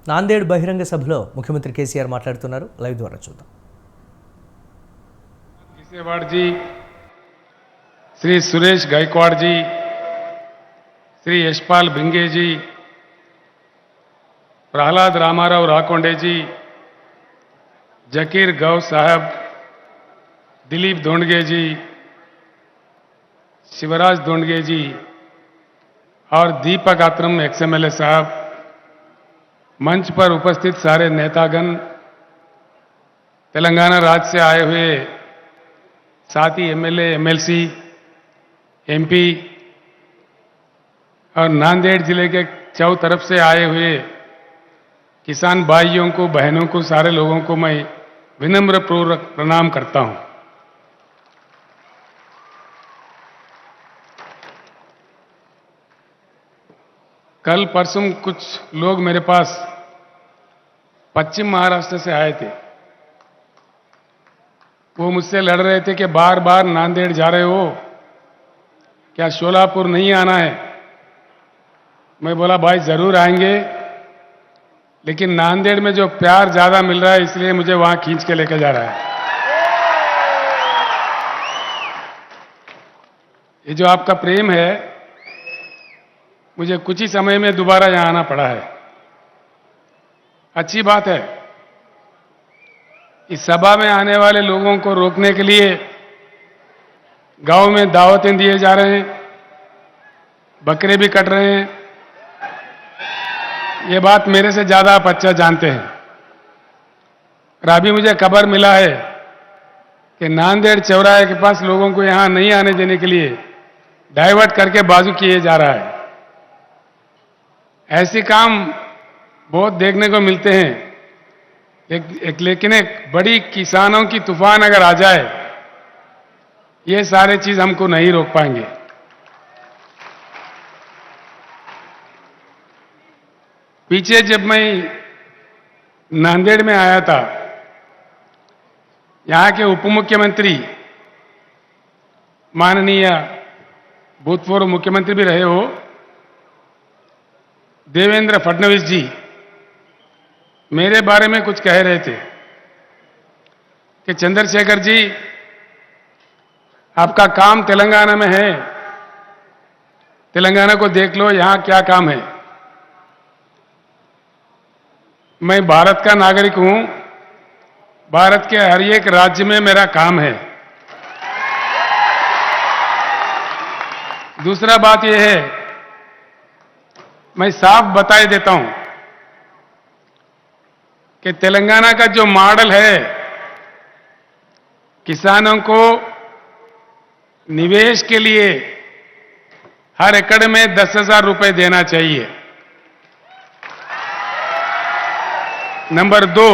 నాందేడ్ బహిరంగ సభలో ముఖ్యమంత్రి కేసీఆర్ మాట్లాడుతున్నారు. లైవ్ ద్వారా చూద్దాం. केसेवाड़ जी, श्री सुरेश गायकवाड़ जी, श्री यशपाल भिंगे जी, प्रहलाद रामाराव राकोंडे जी, जकीर गौ साहब, दिलीप दोंडगे जी, शिवराज दोंडगे जी और दीपक आत्रम एक्सएमएलए साहब, मंच पर उपस्थित सारे नेतागण, तेलंगाना राज्य से आए हुए साथी एमएलए, एमएलसी, एमपी और नांदेड़ जिले के चौ तरफ से आए हुए किसान भाइयों को, बहनों को, सारे लोगों को मैं विनम्र पूर्वक प्रणाम करता हूं. कल परसों कुछ लोग मेरे पास पश्चिम महाराष्ट्र से आए थे. वो मुझसे लड़ रहे थे कि बार बार नांदेड़ जा रहे हो, क्या शोलापुर नहीं आना है? मैं बोला भाई जरूर आएंगे, लेकिन नांदेड़ में जो प्यार ज्यादा मिल रहा है इसलिए मुझे वहां खींच के लेकर जा रहा है. ये जो आपका प्रेम है, मुझे कुछ ही समय में दोबारा यहां आना पड़ा है. अच्छी बात है. इस सभा में आने वाले लोगों को रोकने के लिए गांव में दावतें दिए जा रहे हैं, बकरे भी कट रहे हैं. ये बात मेरे से ज्यादा आप अच्छा जानते हैं. और अभी मुझे खबर मिला है कि नांदेड़ चौराहे के पास लोगों को यहां नहीं आने देने के लिए डाइवर्ट करके बाजू किए जा रहा है. ऐसे काम बहुत देखने को मिलते हैं. लेकिन एक बड़ी किसानों की तूफान अगर आ जाए, ये सारे चीज हमको नहीं रोक पाएंगे. पीछे जब मैं नांदेड़ में आया था, यहां के उप मुख्यमंत्री, माननीय भूतपूर्व मुख्यमंत्री भी रहे हो, देवेंद्र फडणवीस जी मेरे बारे में कुछ कह रहे थे कि चंद्रशेखर जी, आपका काम तेलंगाना में है, तेलंगाना को देख लो, यहां क्या काम है. मैं भारत का नागरिक हूं, भारत के हर एक राज्य में मेरा काम है. दूसरा बात यह है, मैं साफ बताए देता हूं कि तेलंगाना का जो मॉडल है, किसानों को निवेश के लिए हर एकड़ में 10,000 रुपए देना चाहिए. नंबर 2,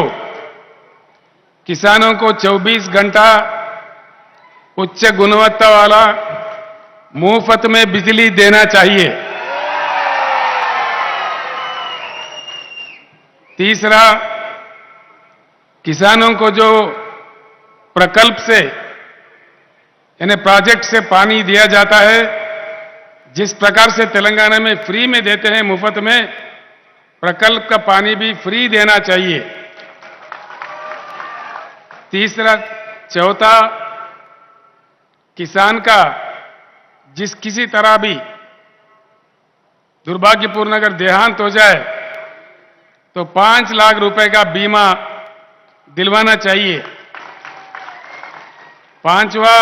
किसानों को 24 घंटा उच्च गुणवत्ता वाला मुफ्त में बिजली देना चाहिए. तीसरा, किसानों को जो प्रकल्प से यानी प्रोजेक्ट से पानी दिया जाता है, जिस प्रकार से तेलंगाना में फ्री में देते हैं, मुफ्त में, प्रकल्प का पानी भी फ्री देना चाहिए. तीसरा, चौथा, किसान का जिस किसी तरह भी दुर्भाग्यपूर्ण अगर देहांत हो जाए तो 5 लाख रुपए का बीमा दिलवाना चाहिए. पांचवा,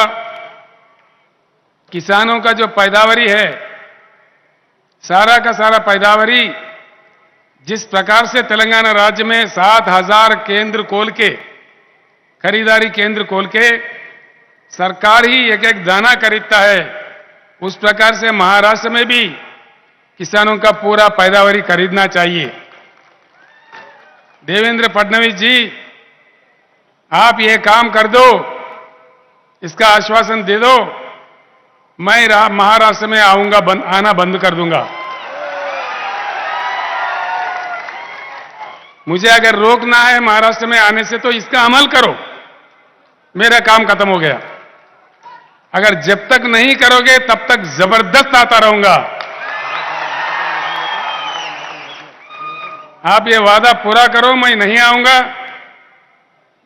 किसानों का जो पैदावारी है, सारा का सारा पैदावारी जिस प्रकार से तेलंगाना राज्य में 7,000 केंद्र खोल के, खरीदारी केंद्र खोल के सरकार ही एक एक दाना खरीदता है, उस प्रकार से महाराष्ट्र में भी किसानों का पूरा पैदावारी खरीदना चाहिए. देवेंद्र फडणवीस जी, आप ये काम कर दो, इसका आश्वासन दे दो, मैं महाराष्ट्र में आऊंगा, आना बंद कर दूंगा. मुझे अगर रोकना है महाराष्ट्र में आने से तो इसका अमल करो, मेरा काम खत्म हो गया. अगर जब तक नहीं करोगे तब तक जबरदस्त आता रहूंगा. आप ये वादा पूरा करो, मैं नहीं आऊंगा।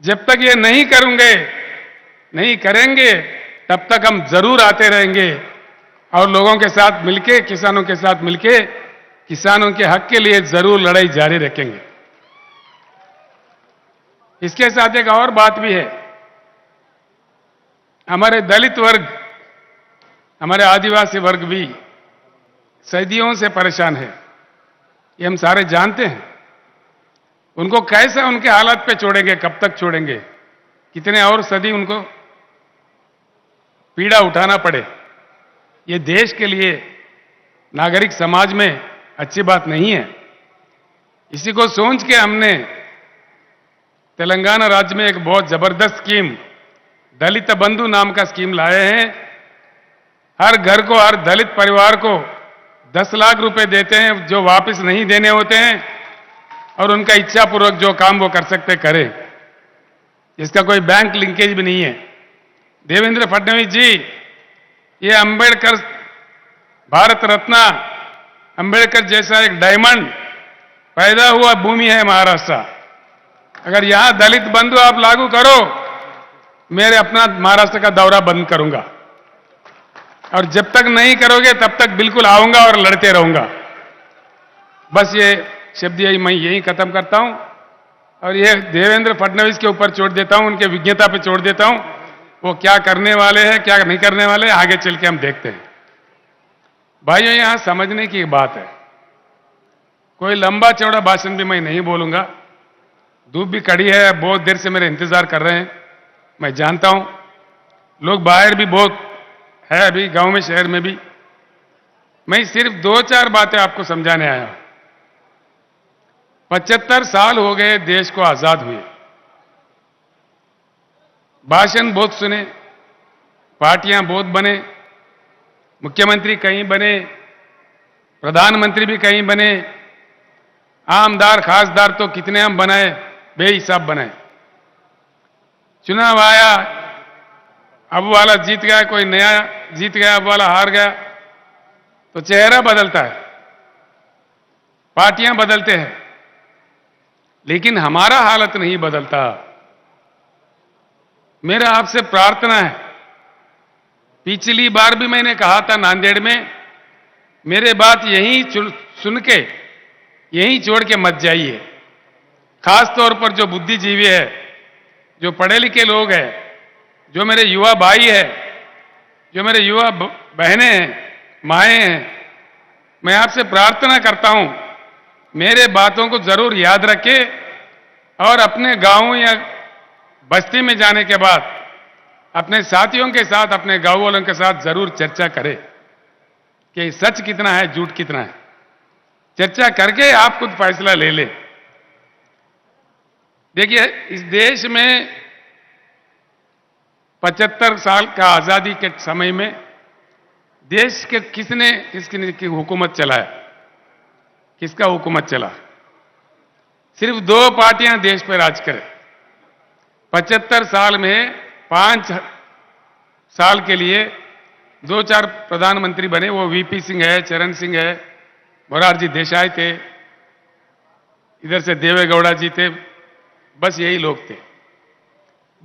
जब तक ये नहीं करूंगे, नहीं करेंगे, तब तक हम जरूर आते रहेंगे और लोगों के साथ मिलके, किसानों के साथ मिलके, किसानों के हक के लिए जरूर लड़ाई जारी रखेंगे। इसके साथ एक और बात भी है। हमारे दलित वर्ग, हमारे आदिवासी वर्ग भी सदियों से परेशान है, ये हम सारे जानते हैं। उनको कैसे उनके हालात पे छोड़ेंगे, कब तक छोड़ेंगे, कितने और सदी उनको पीड़ा उठाना पड़े, ये देश के लिए, नागरिक समाज में अच्छी बात नहीं है। इसी को सोच के हमने तेलंगाना राज्य में एक बहुत जबरदस्त स्कीम, दलित बंधु नाम का स्कीम लाए हैं। हर घर को, हर दलित परिवार को 10 लाख रुपए देते हैं, जो वापस नहीं देने होते हैं, और उनका इच्छापूर्वक जो काम वो कर सकते करें। इसका कोई बैंक लिंकेज भी नहीं है। देवेंद्र फडणवीस जी, ये अंबेडकर, भारत रत्न अंबेडकर जैसा एक डायमंड पैदा हुआ भूमि है महाराष्ट्र। अगर यहां दलित बंधु आप लागू करो, मेरे अपना महाराष्ट्र का दौरा बंद करूंगा, और जब तक नहीं करोगे तब तक बिल्कुल आऊंगा और लड़ते रहूंगा। बस ये शब्द यही, मैं यही खत्म करता हूं और ये देवेंद्र फडणवीस के ऊपर छोड़ देता हूं, उनके विज्ञता पे छोड़ देता हूं। वो क्या करने वाले हैं, क्या नहीं करने वाले हैं, आगे चल के हम देखते हैं। भाइयों, यहां समझने की बात है। कोई लंबा चौड़ा भाषण भी मैं नहीं बोलूंगा। धूप भी कड़ी है, बहुत देर से मेरे इंतजार कर रहे हैं, मैं जानता हूं। लोग बाहर भी बहुत है, अभी गांव में, शहर में भी। मैं सिर्फ 2-4 बातें आपको समझाने आया हूं। 75 साल हो गए देश को आजाद हुए। भाषण बहुत सुने, पार्टियां बहुत बने, मुख्यमंत्री कहीं बने, प्रधानमंत्री भी कहीं बने, आमदार खासदार तो कितने हम बनाए, बेहिसाब बनाए। चुनाव आया, अब वाला जीत गया, कोई नया जीत गया, अब वाला हार गया, तो चेहरा बदलता है, पार्टियां बदलते हैं, लेकिन हमारा हालत नहीं बदलता। मेरा आपसे प्रार्थना है, पिछली बार भी मैंने कहा था नांदेड़ में, मेरे बात यहीं सुन के यहीं छोड़ के मत जाइए। खास तौर पर जो बुद्धिजीवी है, जो पढ़े लिखे लोग हैं, जो मेरे युवा भाई है, जो मेरे युवा बहनें हैं, माएँ हैं, मैं आपसे प्रार्थना करता हूं, मेरे बातों को जरूर याद रखें और अपने गांव या बस्ती में जाने के बाद अपने साथियों के साथ, अपने गांव वालों के साथ जरूर चर्चा करें कि सच कितना है, झूठ कितना है। चर्चा करके आप खुद फैसला ले लें। देखिए, इस देश में 75 साल का आजादी के समय में देश के किसकी हुकूमत चलाया, किसका हुकूमत चला? सिर्फ 2 पार्टियां देश पर राज करें। 75 साल में 5 साल के लिए 2-4 प्रधानमंत्री बने, वो वीपी सिंह है, चरण सिंह है, मोरारजी देसाई थे, इधर से देवेगौड़ा जी थे, बस यही लोग थे।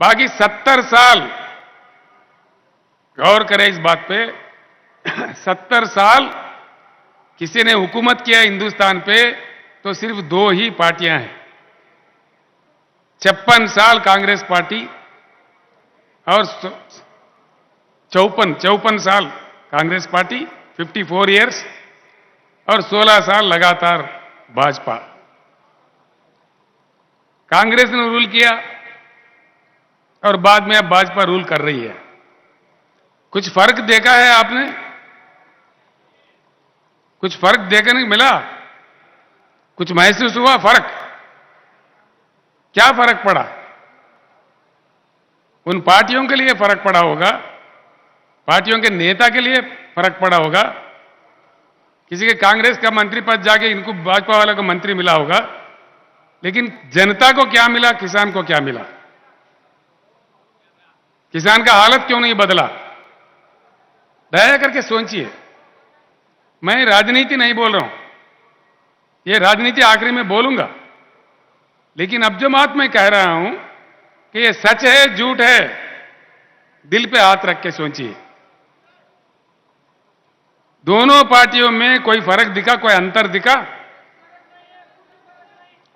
बाकी 70 साल, गौर करें इस बात पे, 70 साल किसी ने हुकूमत किया हिंदुस्तान पे तो सिर्फ 2 ही पार्टियां हैं। 56 साल कांग्रेस पार्टी और 54 साल कांग्रेस पार्टी, 54 इयर्स, और 16 साल लगातार भाजपा। कांग्रेस ने रूल किया और बाद में अब भाजपा रूल कर रही है। कुछ फर्क देखा है आपने? कुछ फर्क देखने को मिला? कुछ महसूस हुआ फर्क? क्या फर्क पड़ा? उन पार्टियों के लिए फर्क पड़ा होगा, पार्टियों के नेता के लिए फर्क पड़ा होगा, किसी के कांग्रेस का मंत्री पद जाके इनको भाजपा वाले को मंत्री मिला होगा, लेकिन जनता को क्या मिला, किसान को क्या मिला? किसान का हालत क्यों नहीं बदला? दया करके सोचिए। मैं राजनीति नहीं बोल रहा हूं, ये राजनीति आखिरी में बोलूंगा, लेकिन अब जो बात मैं कह रहा हूं कि ये सच है झूठ है, दिल पे हाथ रख के सोचिए। दोनों पार्टियों में कोई फर्क दिखा, कोई अंतर दिखा?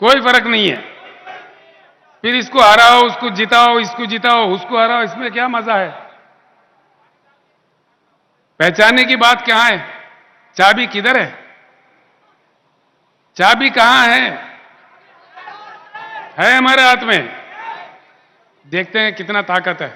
कोई फर्क नहीं है। फिर इसको हराओ, उसको जिताओ, इसको जिताओ, उसको हराओ, इसमें क्या मजा है? पहचानने की बात कहां है? चाबी किधर है? चाबी कहां है हमारे हाथ में। देखते हैं कितना ताकत है।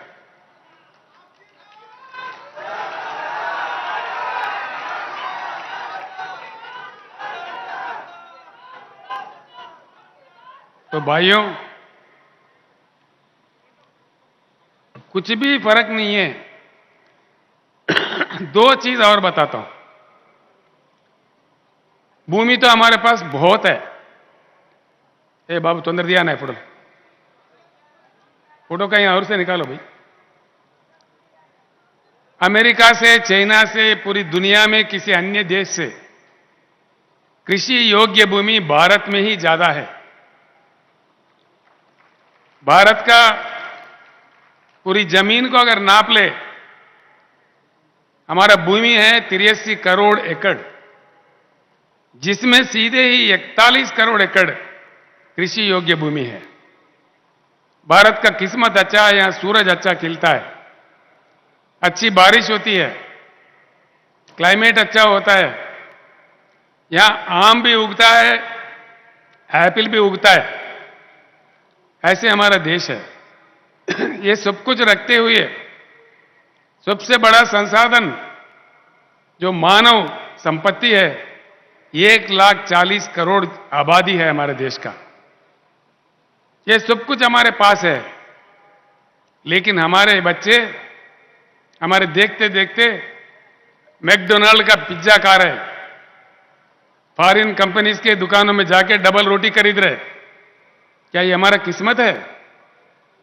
तो भाइयों, कुछ भी फर्क नहीं है। दो चीज और बताता हूं। भूमि तो हमारे पास बहुत है। ए बाबू तोंदर दिया ना फोटो, फोटो कहीं और से निकालो भाई। अमेरिका से, चाइना से, पूरी दुनिया में किसी अन्य देश से कृषि योग्य भूमि भारत में ही ज्यादा है। भारत का पूरी जमीन को अगर नाप ले, हमारा भूमि है 83 करोड़ एकड़, जिसमें सीधे ही 41 करोड़ एकड़ कृषि योग्य भूमि है। भारत का किस्मत अच्छा है, यहां सूरज अच्छा खिलता है, अच्छी बारिश होती है, क्लाइमेट अच्छा होता है, यहां आम भी उगता है, एप्पल भी उगता है। ऐसे हमारा देश है। ये सब कुछ रखते हुए सबसे बड़ा संसाधन जो मानव संपत्ति है, 1,40,000 करोड़ आबादी है हमारे देश का। ये सब कुछ हमारे पास है, लेकिन हमारे बच्चे हमारे देखते देखते मैकडोनाल्ड का पिज्जा खा रहे, फॉरेन कंपनीज के दुकानों में जाके डबल रोटी खरीद रहे। क्या ये हमारा किस्मत है?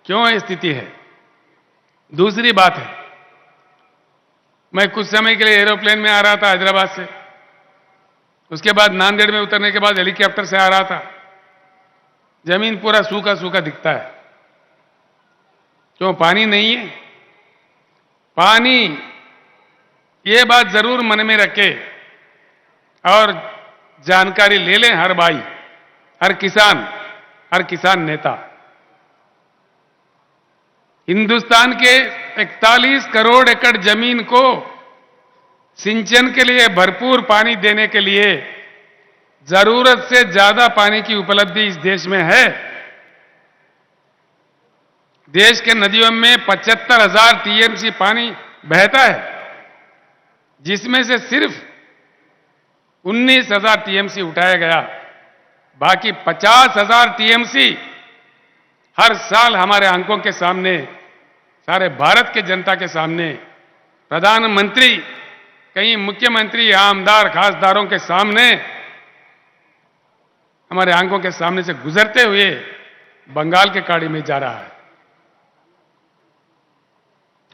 क्यों ये स्थिति है? दूसरी बात है, मैं कुछ समय के लिए एरोप्लेन में आ रहा था हैदराबाद से, उसके बाद नांदेड़ में उतरने के बाद हेलीकॉप्टर से आ रहा था। जमीन पूरा सूखा सूखा दिखता है। क्यों? पानी नहीं है। पानी, ये बात जरूर मन में रखे और जानकारी ले लें हर भाई, हर किसान नेता। हिंदुस्तान के 41 करोड़ एकड़ जमीन को सिंचन के लिए भरपूर पानी देने के लिए जरूरत से ज्यादा पानी की उपलब्धि इस देश में है। देश के नदियों में 75,000 टीएमसी पानी बहता है, जिसमें से सिर्फ 19,000 टीएमसी उठाया गया। बाकी 50,000 टीएमसी हर साल हमारे आंखों के सामने, सारे भारत के जनता के सामने, प्रधानमंत्री, कई मुख्यमंत्री, आमदार, खासदारों के सामने, हमारे आंखों के सामने से गुजरते हुए बंगाल के खाड़ी में जा रहा है।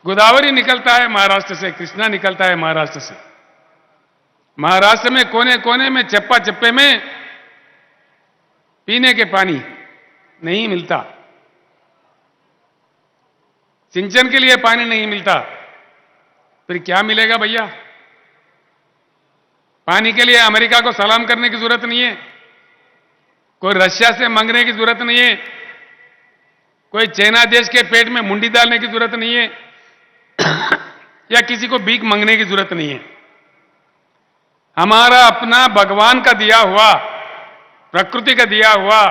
गोदावरी निकलता है महाराष्ट्र से, कृष्णा निकलता है महाराष्ट्र से। महाराष्ट्र में कोने कोने में, चप्पा चप्पे में पीने के पानी नहीं मिलता, सिंचन के लिए पानी नहीं मिलता। फिर क्या मिलेगा भैया? पानी के लिए अमेरिका को सलाम करने की जरूरत नहीं है, कोई रशिया से मांगने की जरूरत नहीं है, कोई चाइना देश के पेट में मुंडी डालने की जरूरत नहीं है या किसी को भीख मांगने की जरूरत नहीं है। हमारा अपना भगवान का दिया हुआ, प्रकृति का दिया हुआ,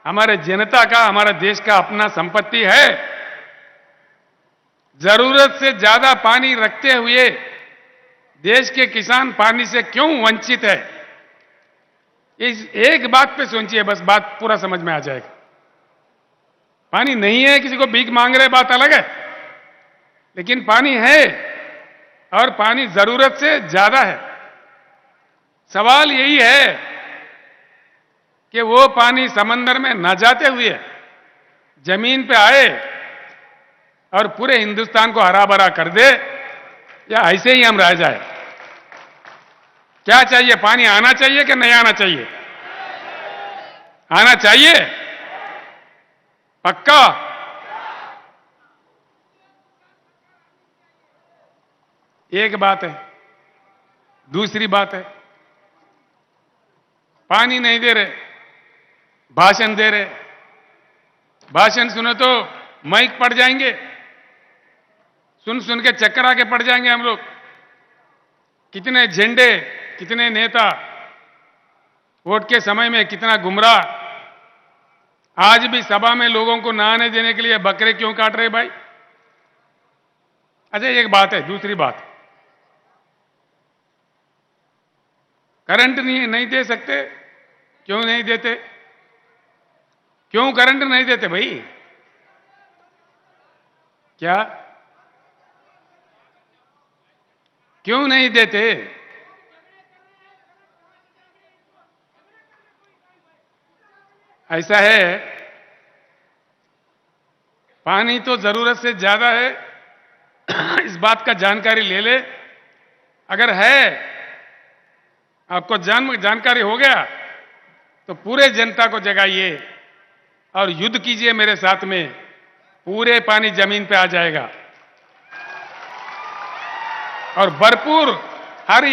हमारे जनता का, हमारा देश का अपना संपत्ति है। जरूरत से ज्यादा पानी रखते हुए देश के किसान पानी से क्यों वंचित है? इस एक बात पे सोचिए, बस बात पूरा समझ में आ जाएगा। पानी नहीं है, किसी को भीख मांग रहे, बात अलग है, लेकिन पानी है और पानी जरूरत से ज्यादा है। सवाल यही है कि वो पानी समंदर में न जाते हुए जमीन पे आए और पूरे हिंदुस्तान को हरा भरा कर दे, या ऐसे ही हम रह जाए? क्या चाहिए? पानी आना चाहिए कि नहीं आना चाहिए? आना चाहिए? पक्का? एक बात है। दूसरी बात है, पानी नहीं दे रहे, भाषण दे रहे। भाषण सुनो तो माइक पड़ जाएंगे, सुन सुन के चक्कर आके पड़ जाएंगे हम लोग। कितने झंडे, कितने नेता, वोट के समय में कितना गुमराह। आज भी सभा में लोगों को नहाने देने के लिए बकरे क्यों काट रहे भाई? अच्छा, एक बात है। दूसरी बात, करंट नहीं दे सकते। क्यों नहीं देते? क्यों करंट नहीं देते भाई? क्या क्यों नहीं देते? ऐसा है, पानी तो जरूरत से ज्यादा है, इस बात का जानकारी ले ले। अगर है, आपको जानकारी हो गया, तो पूरे जनता को जगाइए और युद्ध कीजिए मेरे साथ में। पूरे पानी जमीन पे आ जाएगा और भरपूर हर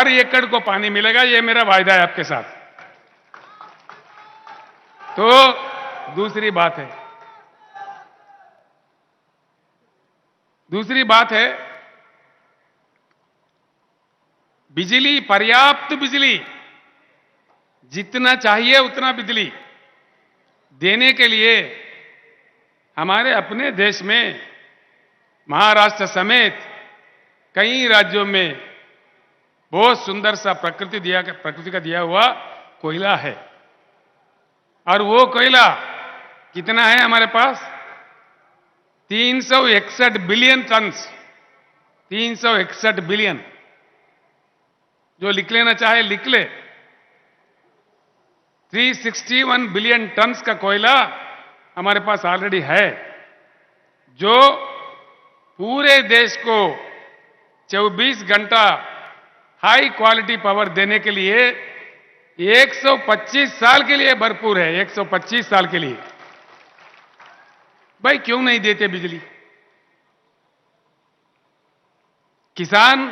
एकड़ को पानी मिलेगा। ये मेरा वायदा है आपके साथ। तो दूसरी बात है, बिजली, पर्याप्त बिजली, जितना चाहिए उतना बिजली देने के लिए हमारे अपने देश में महाराष्ट्र समेत कई राज्यों में बहुत सुंदर सा प्रकृति का दिया हुआ कोयला है। और वो कोयला कितना है हमारे पास? 361 बिलियन टन्स। 361 बिलियन। जो लिख लेना चाहे लिख ले। 361 बिलियन टन्स का कोयला हमारे पास ऑलरेडी है, जो पूरे देश को 24 घंटा हाई क्वालिटी पावर देने के लिए 125 साल के लिए भरपूर है। 125 साल के लिए। भाई क्यों नहीं देते बिजली? किसान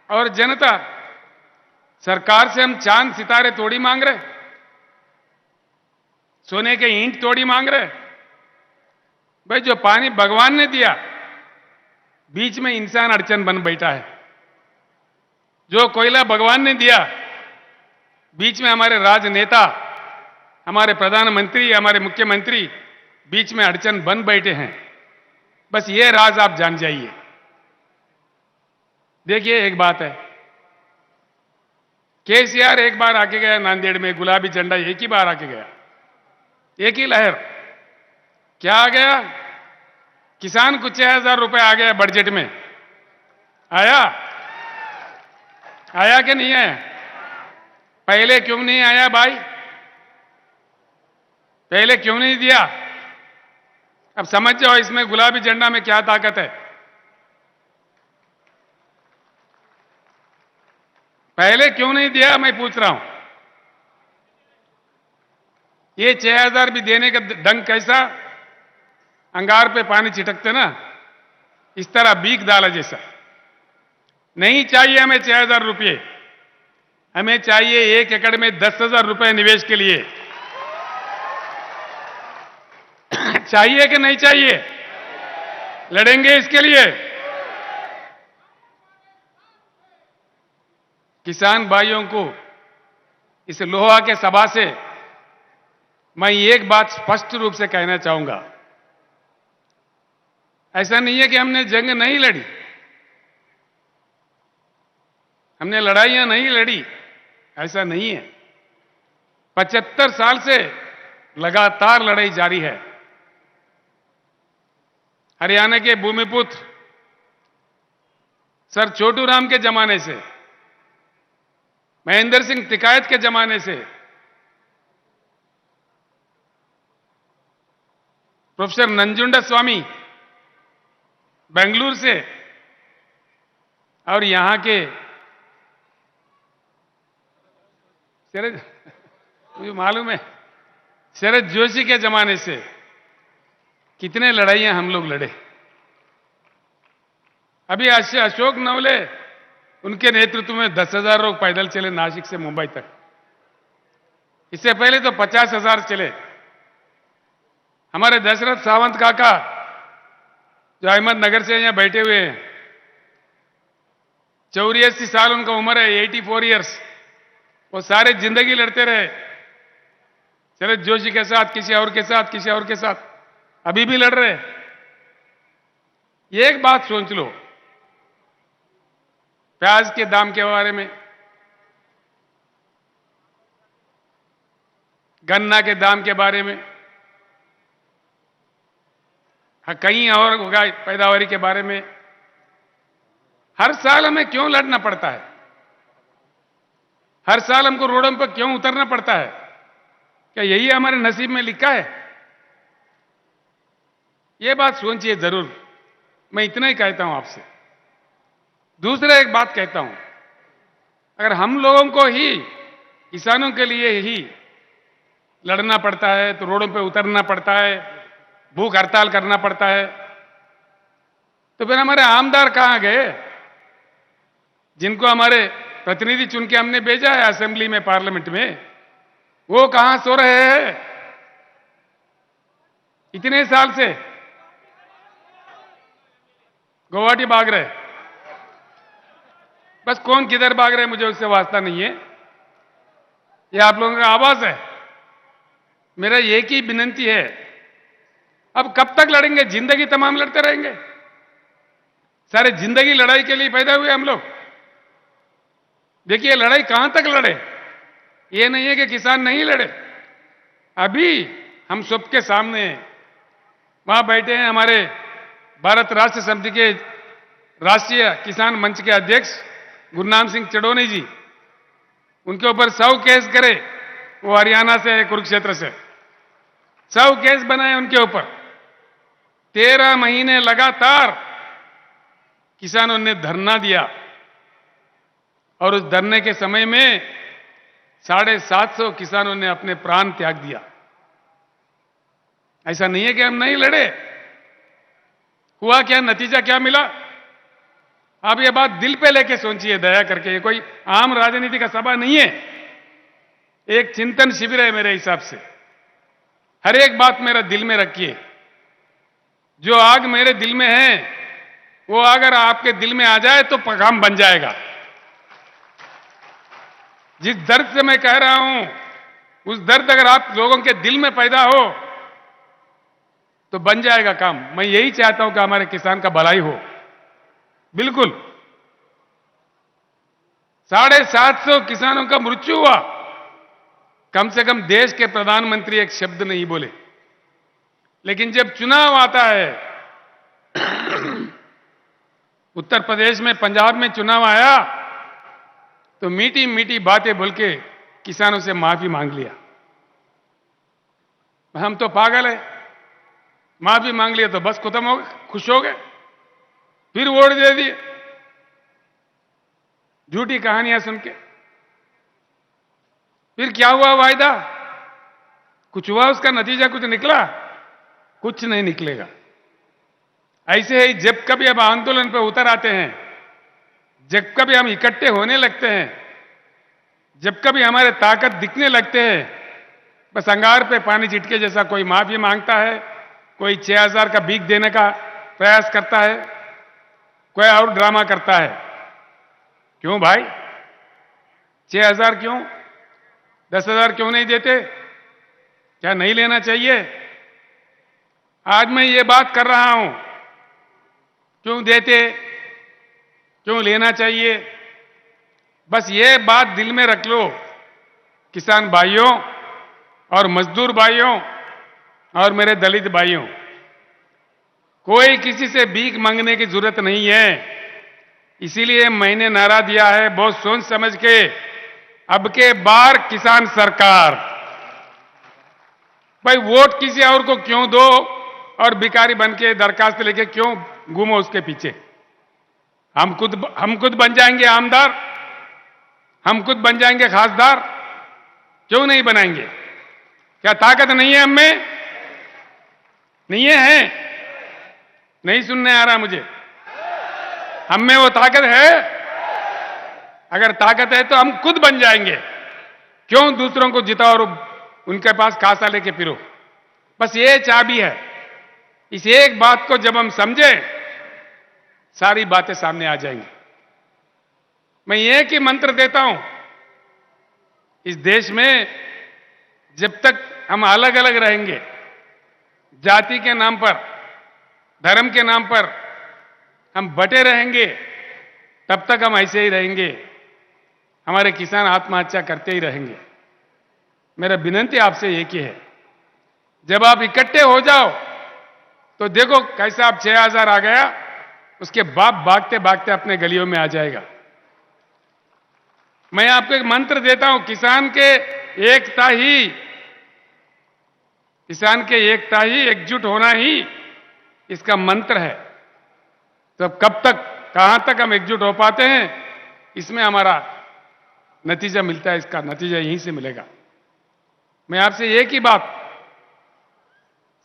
और जनता, सरकार से हम चांद सितारे थोड़ी मांग रहे, सोने के ईंट थोड़ी मांग रहे। भाई जो पानी भगवान ने दिया, बीच में इंसान अड़चन बन बैठा है। जो कोयला भगवान ने दिया, बीच में हमारे राजनेता, हमारे प्रधानमंत्री, हमारे मुख्यमंत्री बीच में अड़चन बन बैठे हैं। बस ये राज आप जान जाइए। देखिए, एक बात है, केसीआर एक बार आके गया नांदेड़ में, गुलाबी झंडा एक ही बार आके गया, एक ही लहर। क्या आ गया? किसान को 6,000 रुपए आ गया बजट में। आया कि नहीं आया? पहले क्यों नहीं आया भाई? पहले क्यों नहीं दिया? अब समझ जाओ इसमें गुलाबी झंडा में क्या ताकत है। पहले क्यों नहीं दिया, मैं पूछ रहा हूं। ये 6,000 भी देने का ढंग कैसा? अंगार पे पानी छिटकते ना, इस तरह बीक डाला जैसा। नहीं चाहिए हमें 6,000 रुपये, हमें चाहिए 1 एकड़ में 10,000 रुपए निवेश के लिए। चाहिए कि नहीं चाहिए? लड़ेंगे इसके लिए। किसान भाइयों को इस लोहा के सभा से मैं एक बात स्पष्ट रूप से कहना चाहूंगा। ऐसा नहीं है कि हमने जंग नहीं लड़ी, हमने लड़ाइयां नहीं लड़ी, ऐसा नहीं है। 75 साल से लगातार लड़ाई जारी है। हरियाणा के भूमिपुत्र सर छोटू राम के जमाने से, महेंद्र सिंह टिकायत के जमाने से, प्रोफेसर नंजुंडा स्वामी बेंगलुरु से, और यहां के मुझे मालूम है शरद जोशी के जमाने से कितने लड़ाइयां हम लोग लड़े। अभी अशोक नवले उनके नेतृत्व में 10,000 लोग पैदल चले नासिक से मुंबई तक। इससे पहले तो 50,000 चले। हमारे दशरथ सावंत काका जो अहमदनगर से यहां बैठे हुए हैं, 84 साल उनका उम्र है, 84 ईयर्स। वो सारे जिंदगी लड़ते रहे शरद जोशी के साथ, किसी और के साथ, किसी और के साथ, अभी भी लड़ रहे। एक बात सोच लो, प्याज के दाम के बारे में, गन्ना के दाम के बारे में, कहीं और पैदावारी के बारे में हर साल हमें क्यों लड़ना पड़ता है? हर साल हमको रोडों पर क्यों उतरना पड़ता है? क्या यही हमारे नसीब में लिखा है? यह बात सोचिए जरूर। मैं इतना ही कहता हूं आपसे। दूसरा एक बात कहता हूं, अगर हम लोगों को ही, किसानों के लिए ही लड़ना पड़ता है, तो रोडों पे उतरना पड़ता है, भूख हड़ताल करना पड़ता है, तो फिर हमारे आमदार कहां गए, जिनको हमारे प्रतिनिधि चुन के हमने भेजा है असेंबली में, पार्लियामेंट में? वो कहां सो रहे हैं इतने साल से? गुवाहाटी भाग रहे। बस कौन किधर भाग रहे मुझे उससे वास्ता नहीं है, ये आप लोगों का आवाज है। मेरा एक ही विनती है, अब कब तक लड़ेंगे? जिंदगी तमाम लड़ते रहेंगे? सारे जिंदगी लड़ाई के लिए पैदा हुए हम लोग। देखिए लड़ाई कहां तक लड़े, ये नहीं है कि किसान नहीं लड़े। अभी हम सबके सामने वहां बैठे हैं हमारे भारत राष्ट्र समिति के राष्ट्रीय किसान मंच के अध्यक्ष गुरनाम सिंह चडोनी जी। उनके ऊपर 100 केस करे, वो हरियाणा से है, कुरुक्षेत्र से 100 केस बनाए उनके ऊपर। 13 महीने लगातार किसानों ने धरना दिया और उस धरने के समय में 750 किसानों ने अपने प्राण त्याग दिया। ऐसा नहीं है कि हम नहीं लड़े। हुआ क्या, नतीजा क्या मिला? आप ये बात दिल पे लेके सोचिए दया करके। ये कोई आम राजनीति का सभा नहीं है, एक चिंतन शिविर है मेरे हिसाब से। हर एक बात मेरा दिल में रखिए। जो आग मेरे दिल में है वो अगर आपके दिल में आ जाए तो काम बन जाएगा। जिस दर्द से मैं कह रहा हूं, उस दर्द अगर आप लोगों के दिल में पैदा हो तो बन जाएगा काम। मैं यही चाहता हूं कि हमारे किसान का भलाई हो। बिल्कुल 750 किसानों का मृत्यु हुआ, कम से कम देश के प्रधानमंत्री एक शब्द नहीं बोले। लेकिन जब चुनाव आता है, उत्तर प्रदेश में, पंजाब में चुनाव आया, तो मीठी मीठी बातें बोल के किसानों से माफी मांग लिया। हम तो पागल है, माफी मांग लिया तो बस खत्म हो गए, खुश हो गए, फिर वोट दे दिए झूठी कहानियां सुन के। फिर क्या हुआ वायदा? कुछ हुआ? उसका नतीजा कुछ निकला? कुछ नहीं निकलेगा। ऐसे ही जब कभी अब आंदोलन पर उतर आते हैं, जब कभी हम इकट्ठे होने लगते हैं, जब कभी हमारे ताकत दिखने लगते हैं, बस अंगार पे पानी छिटके जैसा कोई माफी मांगता है, कोई 6,000 का भीख देने का प्रयास करता है, कोई और ड्रामा करता है। क्यों भाई? 6,000 क्यों? 10,000 क्यों नहीं देते? क्या नहीं लेना चाहिए? आज मैं ये बात कर रहा हूं, क्यों देते, क्यों लेना चाहिए? बस ये बात दिल में रख लो किसान भाइयों और मजदूर भाइयों और मेरे दलित भाइयों। कोई किसी से भीख मांगने की जरूरत नहीं है। इसीलिए मैंने नारा दिया है बहुत सोच समझ के, अब के बार किसान सरकार। भाई वोट किसी और को क्यों दो और भिखारी बन के दरखास्त लेके क्यों घूमो उसके पीछे? हम खुद बन जाएंगे आमदार, हम खुद बन जाएंगे खासदार। क्यों नहीं बनाएंगे? क्या ताकत नहीं है हम में? नहीं है? नहीं सुनने आ रहा मुझे। हम में वो ताकत है? अगर ताकत है तो हम खुद बन जाएंगे। क्यों दूसरों को जिताओ और उनके पास खासा लेके फिरो? बस ये चाबी है। इस एक बात को जब हम समझे, सारी बातें सामने आ जाएंगी। मैं एक ही मंत्र देता हूं, इस देश में जब तक हम अलग अलग रहेंगे, जाति के नाम पर, धर्म के नाम पर हम बटे रहेंगे, तब तक हम ऐसे ही रहेंगे। हमारे किसान आत्महत्या करते ही रहेंगे। मेरा विनती आपसे एक ही है, जब आप इकट्ठे हो जाओ तो देखो कैसा आप 6,000 आ गया, उसके बाप भागते भागते अपने गलियों में आ जाएगा। मैं आपको एक मंत्र देता हूं, किसान के एकता ही एकजुट होना ही इसका मंत्र है। तो कब तक, कहां तक हम एकजुट हो पाते हैं, इसमें हमारा नतीजा मिलता है। इसका नतीजा यहीं से मिलेगा। मैं आपसे एक ही बात,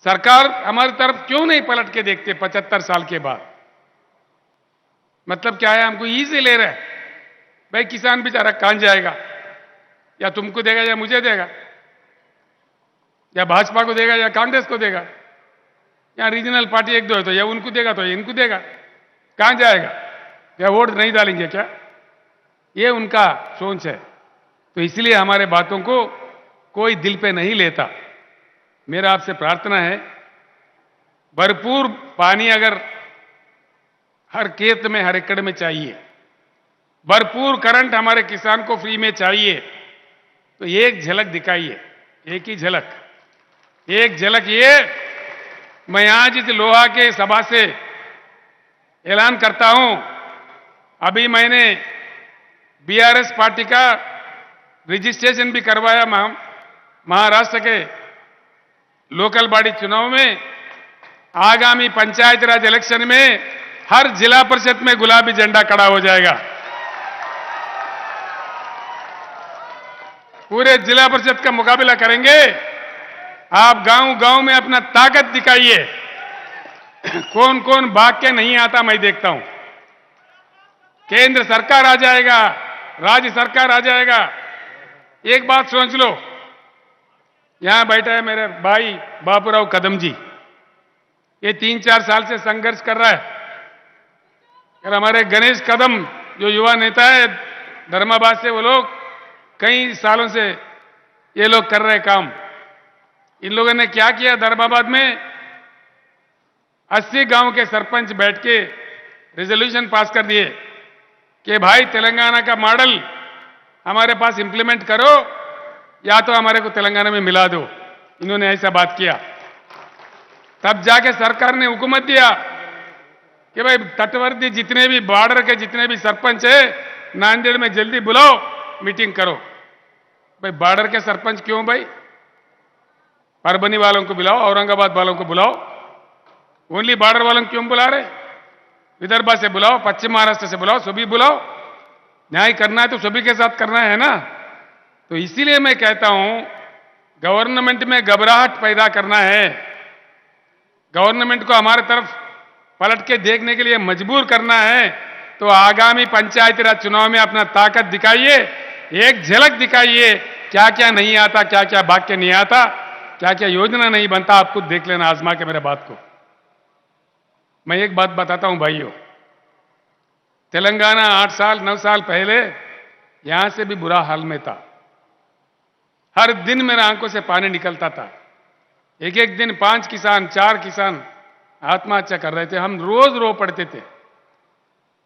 सरकार हमारी तरफ क्यों नहीं पलट के देखते 75 साल के बाद? मतलब क्या है? हमको इजी ले रहे हैं। भाई किसान बेचारा कहां जाएगा? या तुमको देगा या मुझे देगा, या भाजपा को देगा या कांग्रेस को देगा, या रीजनल पार्टी एक दो है तो या उनको देगा तो या इनको देगा। कहां जाएगा? या वोट नहीं डालेंगे क्या? ये उनका सोच है। तो इसलिए हमारे बातों को कोई दिल पे नहीं लेता। मेरा आपसे प्रार्थना है, भरपूर पानी अगर हर खेत में, हर एकड़ में चाहिए, भरपूर करंट हमारे किसान को फ्री में चाहिए, तो एक झलक दिखाइए, एक ही झलक, एक झलक। ये मैं आज इस लोहा के सभा से ऐलान करता हूं, अभी मैंने बीआरएस पार्टी का रजिस्ट्रेशन भी करवाया। महाराष्ट्र के लोकल बॉडी चुनाव में, आगामी पंचायत राज इलेक्शन में हर जिला परिषद में गुलाबी झंडा खड़ा हो जाएगा। पूरे जिला परिषद का मुकाबला करेंगे। आप गांव गांव में अपना ताकत दिखाइए। कौन कौन भाग के नहीं आता मैं देखता हूं। केंद्र सरकार आ जाएगा, राज्य सरकार आ जाएगा। एक बात सोच लो, यहां बैठा है मेरे भाई बापूराव कदम जी, ये 3-4 साल से संघर्ष कर रहा है। और हमारे गणेश कदम जो युवा नेता है धर्माबाद से, वो लोग कई सालों से ये लोग कर रहे काम। इन लोगों ने क्या किया, धर्माबाद में 80 गांव के सरपंच बैठ के रेजोल्यूशन पास कर दिए कि भाई तेलंगाना का मॉडल हमारे पास इंप्लीमेंट करो, या तो हमारे को तेलंगाना में मिला दो। इन्होंने ऐसा बात किया। तब जाके सरकार ने हुकूमत दिया कि भाई तटवर्ती जितने भी, बॉर्डर के जितने भी सरपंच है, नांदेड़ में जल्दी बुलाओ, मीटिंग करो। भाई बॉर्डर के सरपंच क्यों? भाई परभनी वालों को बुलाओ, औरंगाबाद वालों को बुलाओ, ओनली बॉर्डर वालों को क्यों बुला रहे? विदर्भ से बुलाओ, पश्चिम महाराष्ट्र से बुलाओ, सभी बुलाओ। न्याय करना है तो सभी के साथ करना है ना। तो इसीलिए मैं कहता हूं, गवर्नमेंट में घबराहट पैदा करना है, गवर्नमेंट को हमारे तरफ पलट के देखने के लिए मजबूर करना है, तो आगामी पंचायती राज चुनाव में अपना ताकत दिखाइए, एक झलक दिखाइए। क्या क्या नहीं आता, क्या क्या भाग्य नहीं आता, क्या क्या योजना नहीं बनता, आप खुद देख लेना आजमा के मेरे बात को। मैं एक बात बताता हूं भाइयों, तेलंगाना 8 साल 9 साल पहले यहां से भी बुरा हाल में था। हर दिन मेरे आंखों से पानी निकलता था। एक एक दिन 5 किसान 4 किसान आत्महत्या कर रहे थे। हम रोज रो पड़ते थे।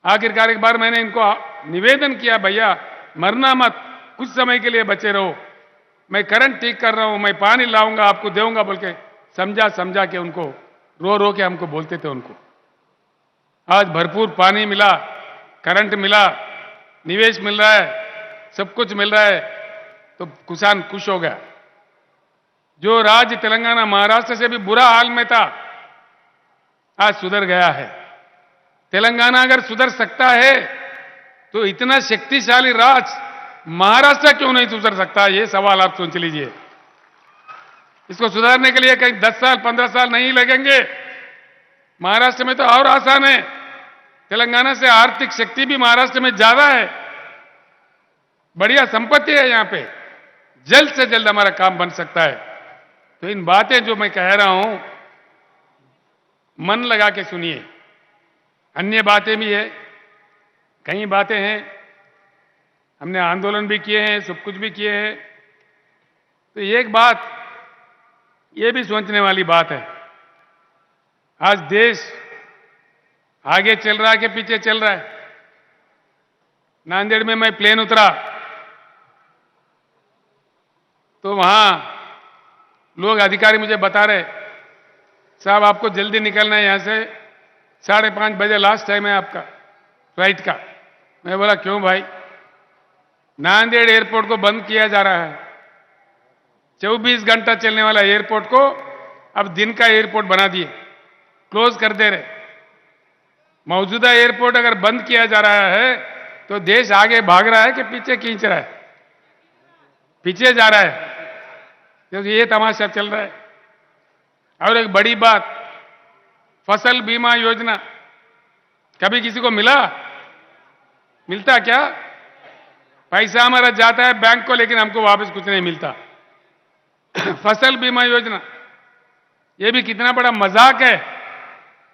आखिरकार एक बार मैंने इनको निवेदन किया, भैया मरना मत, कुछ समय के लिए बचे रहो, मैं करंट ठीक कर रहा हूं, मैं पानी लाऊंगा, आपको दूंगा बोल के समझा के उनको रो रो के हमको बोलते थे उनको। आज भरपूर पानी मिला, करंट मिला, निवेश मिल रहा है, सब कुछ मिल रहा है, तो किसान खुश हो गया। जो राज्य तेलंगाना महाराष्ट्र से भी बुरा हाल में था, आज सुधर गया है। तेलंगाना अगर सुधर सकता है तो इतना शक्तिशाली राज्य महाराष्ट्र क्यों नहीं सुधर सकता, ये सवाल आप सोच लीजिए। इसको सुधारने के लिए कहीं 10 साल 15 साल नहीं लगेंगे। महाराष्ट्र में तो और आसान है। तेलंगाना से आर्थिक शक्ति भी महाराष्ट्र में ज्यादा है, बढ़िया संपत्ति है यहां पे। जल्द से जल्द हमारा काम बन सकता है। तो इन बातें जो मैं कह रहा हूं, मन लगा के सुनिए। अन्य बातें भी है, कई बातें हैं, हमने आंदोलन भी किए हैं, सब कुछ भी किए हैं। तो एक बात ये भी सोचने वाली बात है, आज देश आगे चल रहा है कि पीछे चल रहा है। नांदेड़ में मैं प्लेन उतरा तो वहां लोग अधिकारी मुझे बता रहे, साहब आपको जल्दी निकलना है यहां से, 5:30 बजे लास्ट टाइम है आपका फ्लाइट का। मैं बोला क्यों भाई? नांदेड़ एयरपोर्ट को बंद किया जा रहा है। 24 घंटा चलने वाला एयरपोर्ट को अब दिन का एयरपोर्ट बना दिए, क्लोज कर दे रहे। मौजूदा एयरपोर्ट अगर बंद किया जा रहा है तो देश आगे भाग रहा है कि पीछे खींच रहा है? पीछे जा रहा है, क्योंकि ये तमाशा चल रहा है। और एक बड़ी बात, फसल बीमा योजना कभी किसी को मिलता क्या? पैसा हमारा जाता है बैंक को, लेकिन हमको वापस कुछ नहीं मिलता। फसल बीमा योजना, ये भी कितना बड़ा मजाक है।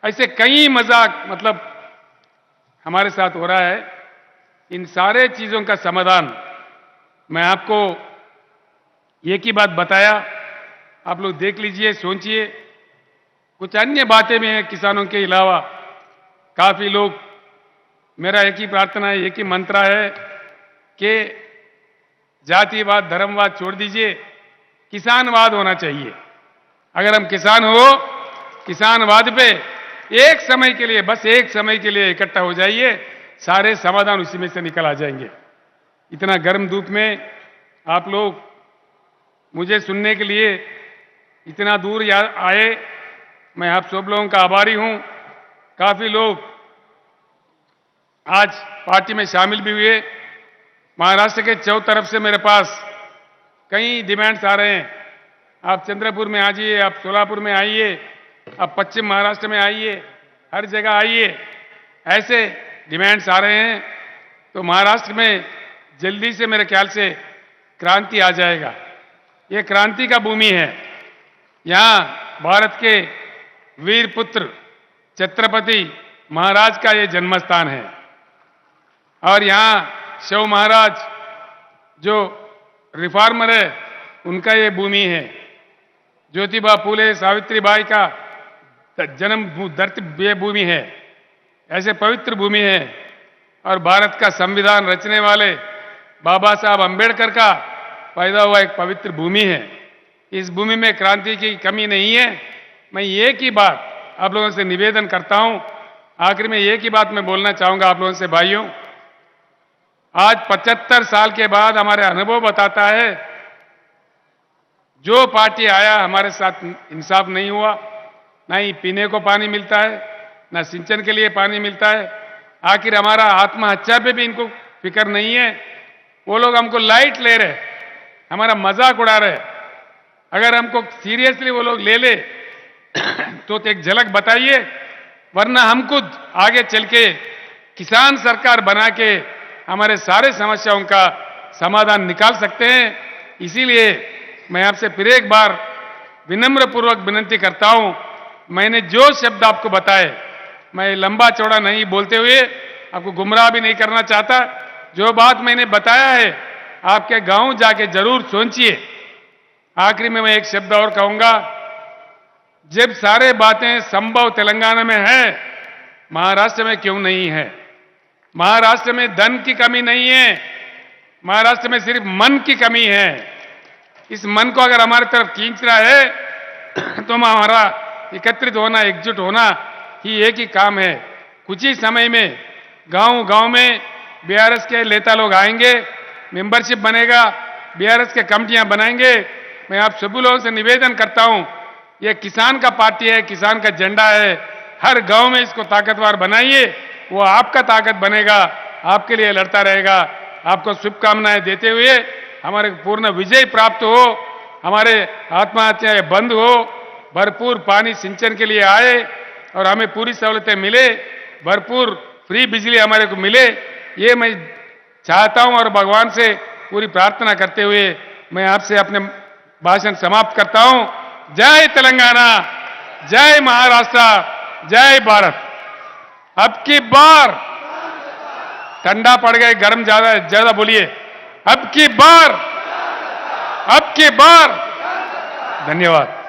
ऐसे कई मजाक मतलब हमारे साथ हो रहा है। इन सारे चीजों का समाधान मैं आपको एक ही बात बताया, आप लोग देख लीजिए, सोचिए। कुछ अन्य बातें भी हैं किसानों के अलावा। काफी लोग, मेरा एक ही प्रार्थना है, एक ही मंत्र है कि जातिवाद धर्मवाद छोड़ दीजिए, किसानवाद होना चाहिए। अगर हम किसान हो, किसानवाद पे एक समय के लिए, बस एक समय के लिए इकट्ठा हो जाइए, सारे समाधान उसी में से निकल आ जाएंगे। इतना गर्म धूप में आप लोग मुझे सुनने के लिए इतना दूर आए, मैं आप सब लोगों का आभारी हूं। काफी लोग आज पार्टी में शामिल भी हुए। महाराष्ट्र के चौ तरफ से मेरे पास कई डिमांड्स आ रहे हैं, आप चंद्रपुर में आ जाइए, आप सोलापुर में आइए, आप पश्चिम महाराष्ट्र में आइए, हर जगह आइए, ऐसे डिमांड्स आ रहे हैं। तो महाराष्ट्र में जल्दी से मेरे ख्याल से क्रांति आ जाएगा। ये क्रांति का भूमि है। यहां भारत के वीर पुत्र छत्रपति महाराज का ये जन्म स्थान है। और यहां शिव महाराज जो रिफॉर्मर है, उनका ये भूमि है। ज्योतिबा फूले सावित्रीबाई का जन्म धरती ये भूमि है। ऐसे पवित्र भूमि है। और भारत का संविधान रचने वाले बाबा साहब अंबेडकर का पैदा हुआ एक पवित्र भूमि है। इस भूमि में क्रांति की कमी नहीं है। मैं एक ही बात आप लोगों से निवेदन करता हूं, आखिर में एक ही बात मैं बोलना चाहूंगा आप लोगों से, भाइयों। आज 75 साल के बाद हमारे अनुभव बताता है, जो पार्टी आया हमारे साथ इंसाफ नहीं हुआ। ना ही पीने को पानी मिलता है, ना सिंचन के लिए पानी मिलता है। आखिर हमारा आत्महत्या पे भी इनको फिक्र नहीं है। वो लोग हमको लाइट ले रहे, हमारा मजाक उड़ा रहे। अगर हमको सीरियसली वो लोग ले तो एक झलक बताइए, वरना हम खुद आगे चल के किसान सरकार बना के हमारे सारे समस्याओं का समाधान निकाल सकते हैं। इसीलिए मैं आपसे फिर एक बार विनम्र पूर्वक विनती करता हूं, मैंने जो शब्द आपको बताए, मैं लंबा चौड़ा नहीं बोलते हुए आपको गुमराह भी नहीं करना चाहता। जो बात मैंने बताया है, आपके गांव जाके जरूर सोचिए। आखिरी में मैं एक शब्द और कहूंगा, जब सारे बातें संभव तेलंगाना में है, महाराष्ट्र में क्यों नहीं है? महाराष्ट्र में धन की कमी नहीं है, महाराष्ट्र में सिर्फ मन की कमी है। इस मन को अगर हमारी तरफ खींच रहा है तो हमारा एकत्रित होना, एकजुट होना ही एक ही काम है। कुछ ही समय में गांव गांव में बीआरएस के नेता लोग आएंगे, मेंबरशिप बनेगा, बीआरएस के कमिटियां बनाएंगे। मैं आप सभी लोगों से निवेदन करता हूं, यह किसान का पार्टी है, किसान का झंडा है। हर गांव में इसको ताकतवर बनाइए, वो आपका ताकत बनेगा, आपके लिए लड़ता रहेगा। आपको शुभकामनाएं देते हुए हमारे पूर्ण विजय प्राप्त हो, हमारे आत्महत्याएं बंद हो, भरपूर पानी सिंचन के लिए आए और हमें पूरी सहूलतें मिले, भरपूर फ्री बिजली हमारे को मिले, ये मैं चाहता हूं और भगवान से पूरी प्रार्थना करते हुए मैं आपसे अपने भाषण समाप्त करता हूं। जय तेलंगाना, जय महाराष्ट्र, जय भारत। अब की बार ठंडा पड़ गए, गर्म ज्यादा ज्यादा बोलिए, अब की बार, अब की बार। धन्यवाद।